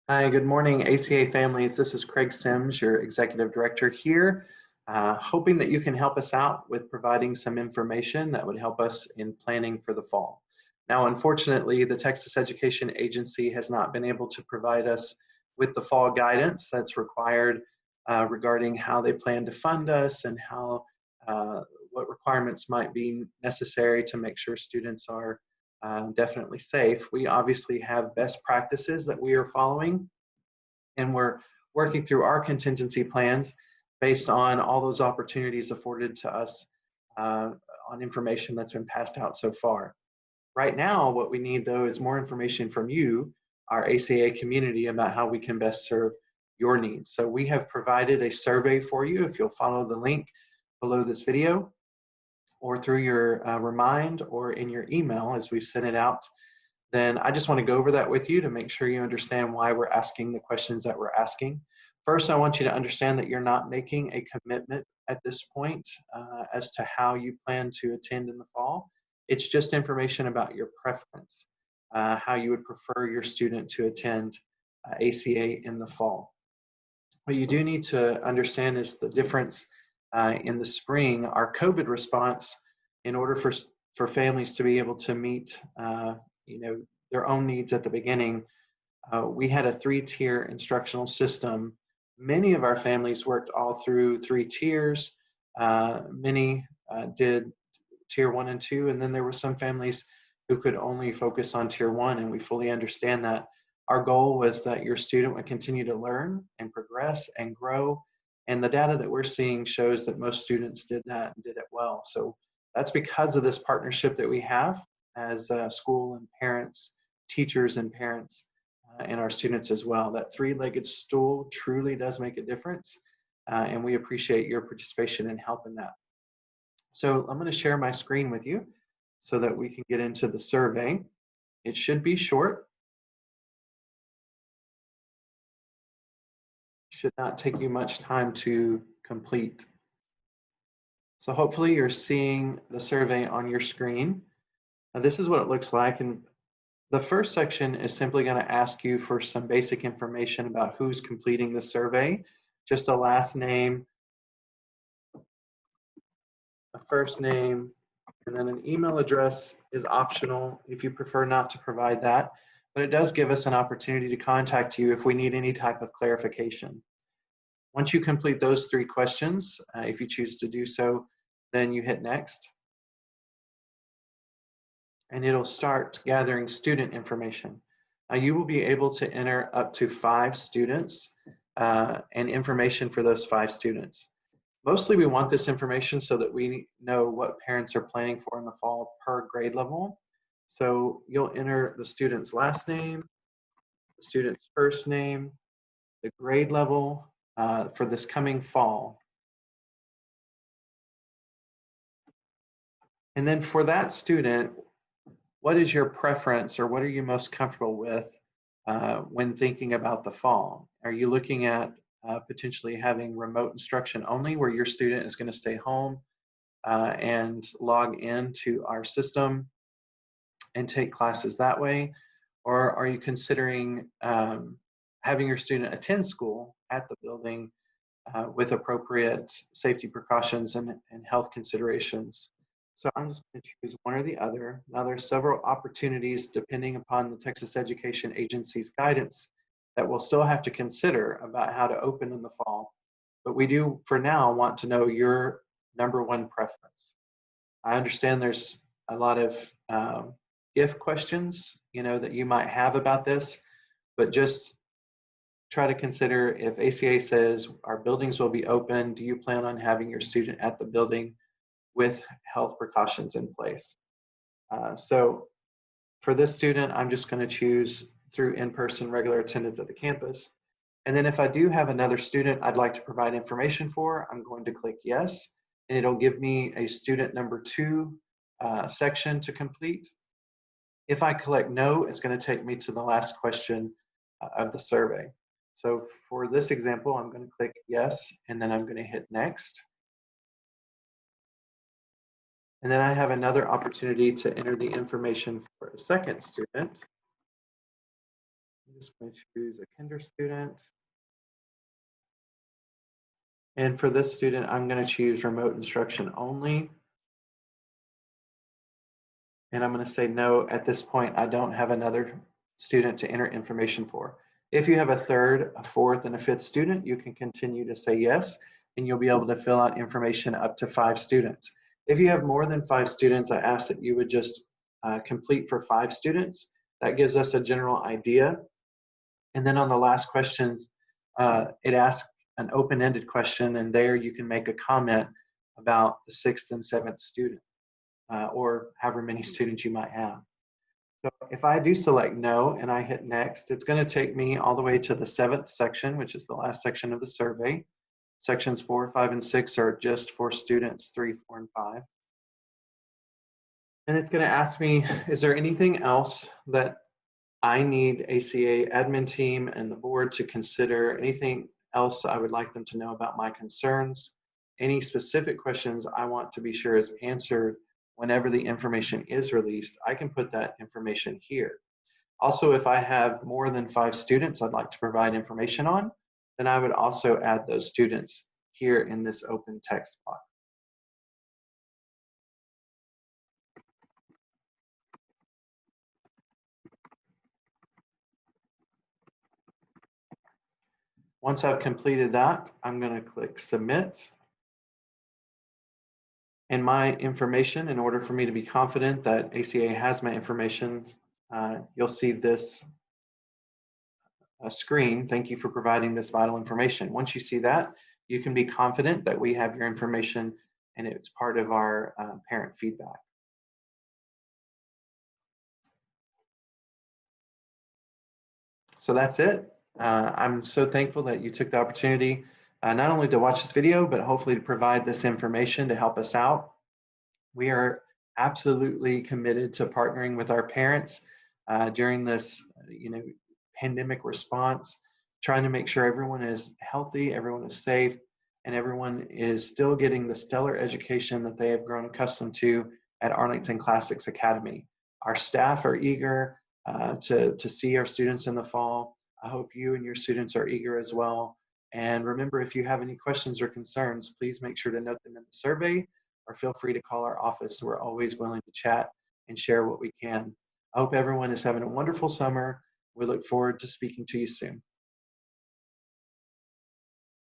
Hi, good morning, ACA families. This is Craig Sims, your Executive Director here, hoping that you can help us out with providing some information that would help us in planning for the fall. Now, unfortunately, the Texas Education Agency has not been able to provide us with the fall guidance that's required regarding how they plan to fund us and what requirements might be necessary to make sure students are definitely safe. We obviously have best practices that we are following, and we're working through our contingency plans based on all those opportunities afforded to us uh, on information that's been passed out so far. Right now, what we need though is more information from you, our ACA community, about how we can best serve your needs. So we have provided a survey for you if you'll follow the link below this video, or through your Remind or in your email as we've sent it out. Then I just want to go over that with you to make sure you understand why we're asking the questions that we're asking. First, I want you to understand that you're not making a commitment at this point as to how you plan to attend in the fall. It's just information about your preference, how you would prefer your student to attend ACA in the fall. What you do need to understand is the difference in the spring. Our COVID response, in order for families to be able to meet their own needs at the beginning, we had a 3-tier instructional system. Many of our families worked all through 3 tiers. Many did tier 1 and 2, and then there were some families who could only focus on tier 1, and we fully understand that. Our goal was that your student would continue to learn and progress and grow, and the data that we're seeing shows that most students did that and did it well. So that's because of this partnership that we have as school and parents, teachers and parents, and our students as well. That 3-legged stool truly does make a difference, and we appreciate your participation and help in that. So I'm going to share my screen with you so that we can get into the survey. It should be short. Should not take you much time to complete. So hopefully you're seeing the survey on your screen. Now this is what it looks like, and the first section is simply going to ask you for some basic information about who's completing the survey. Just a last name, a first name, and then an email address is optional if you prefer not to provide that, but it does give us an opportunity to contact you if we need any type of clarification. Once you complete those 3 questions, if you choose to do so, then you hit next, and it'll start gathering student information. You will be able to enter up to 5 students and information for those 5 students. Mostly we want this information so that we know what parents are planning for in the fall per grade level. So you'll enter the student's last name, the student's first name, the grade level for this coming fall. And then for that student, what is your preference, or what are you most comfortable with when thinking about the fall? Are you looking at potentially having remote instruction only, where your student is going to stay home and log into our system and take classes that way? Or are you considering having your student attend school at the building with appropriate safety precautions and health considerations? So I'm just going to choose one or the other. Now there's several opportunities depending upon the Texas Education Agency's guidance that we'll still have to consider about how to open in the fall. But we do, for now, want to know your #1 preference. I understand there's a lot of if questions, that you might have about this, but just try to consider, if ACA says our buildings will be open, do you plan on having your student at the building with health precautions in place? So for this student, I'm just going to choose through in-person regular attendance at the campus. And then if I do have another student I'd like to provide information for, I'm going to click yes, and it'll give me a student #2 section to complete. If I click no, it's going to take me to the last question of the survey. So for this example, I'm going to click yes, and then I'm going to hit next. And then I have another opportunity to enter the information for a second student. I'm just going to choose a kinder student. And for this student, I'm going to choose remote instruction only. And I'm going to say no, at this point, I don't have another student to enter information for. If you have a third, a fourth, and a fifth student, you can continue to say yes, and you'll be able to fill out information up to 5 students. If you have more than 5 students, I ask that you would just complete for 5 students. That gives us a general idea. And then on the last questions, it asks an open-ended question, and there you can make a comment about the 6th and 7th student, or however many students you might have. So if I do select no and I hit next, it's going to take me all the way to the 7th section, which is the last section of the survey. Sections 4, 5, and 6 are just for students 3, 4, and 5. And it's going to ask me, is there anything else that I need ACA admin team and the board to consider? Anything else I would like them to know about my concerns? Any specific questions I want to be sure is answered whenever the information is released? I can put that information here. Also, if I have more than 5 students I'd like to provide information on, then I would also add those students here in this open text box. Once I've completed that, I'm going to click submit. And my information, in order for me to be confident that ACA has my information, you'll see this screen. Thank you for providing this vital information. Once you see that, you can be confident that we have your information and it's part of our parent feedback. So that's it. I'm so thankful that you took the opportunity not only to watch this video, but hopefully to provide this information to help us out. We are absolutely committed to partnering with our parents during this, pandemic response, trying to make sure everyone is healthy, everyone is safe, and everyone is still getting the stellar education that they have grown accustomed to at Arlington Classics Academy. Our staff are eager to see our students in the fall. I hope you and your students are eager as well. And remember, if you have any questions or concerns, please make sure to note them in the survey or feel free to call our office. We're always willing to chat and share what we can. I hope everyone is having a wonderful summer. We look forward to speaking to you soon.